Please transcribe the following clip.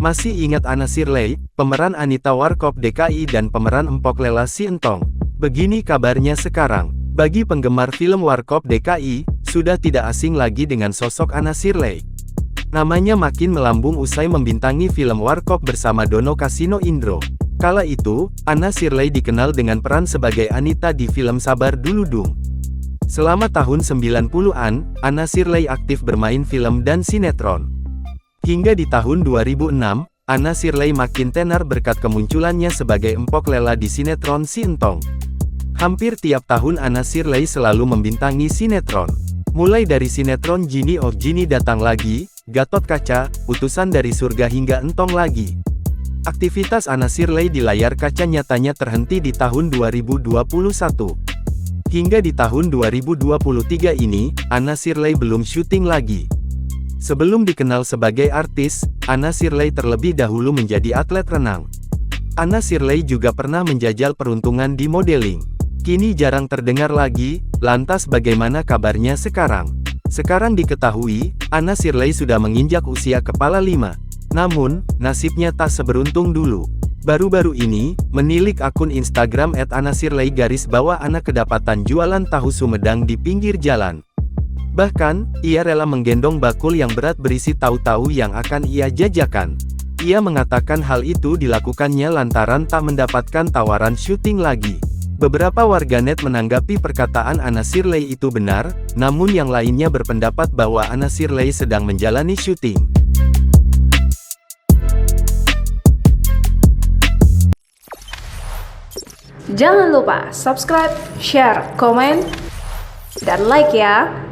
Masih ingat Anna Shirley, pemeran Anita Warkop DKI dan pemeran Empok Lela Si Entong? Begini kabarnya sekarang. Bagi penggemar film Warkop DKI, sudah tidak asing lagi dengan sosok Anna Shirley. Namanya makin melambung usai membintangi film Warkop bersama Dono Kasino Indro. Kala itu, Anna Shirley dikenal dengan peran sebagai Anita di film Sabar Dulu Dung. Selama tahun 90-an, Anna Shirley aktif bermain film dan sinetron. Hingga di tahun 2006, Anna Shirley makin tenar berkat kemunculannya sebagai Empok Lela di sinetron Si Entong. Hampir tiap tahun Anna Shirley selalu membintangi sinetron. Mulai dari sinetron Genie of Genie Datang Lagi, Gatot Kaca, Utusan dari Surga hingga Entong Lagi. Aktivitas Anna Shirley di layar kaca nyatanya terhenti di tahun 2021. Hingga di tahun 2023 ini, Anna Shirley belum syuting lagi. Sebelum dikenal sebagai artis, Anna Shirley terlebih dahulu menjadi atlet renang. Anna Shirley juga pernah menjajal peruntungan di modeling. Kini jarang terdengar lagi, lantas bagaimana kabarnya sekarang? Sekarang diketahui, Anna Shirley sudah menginjak usia kepala 5. Namun, nasibnya tak seberuntung dulu. Baru-baru ini, menilik akun Instagram @AnnaShirley_Ana kedapatan jualan tahu Sumedang di pinggir jalan. Bahkan, ia rela menggendong bakul yang berat berisi tahu-tahu yang akan ia jajakan. Ia mengatakan hal itu dilakukannya lantaran tak mendapatkan tawaran syuting lagi. Beberapa warganet menanggapi perkataan Anna Shirley itu benar, namun yang lainnya berpendapat bahwa Anna Shirley sedang menjalani syuting. Jangan lupa subscribe, share, komen, dan like ya!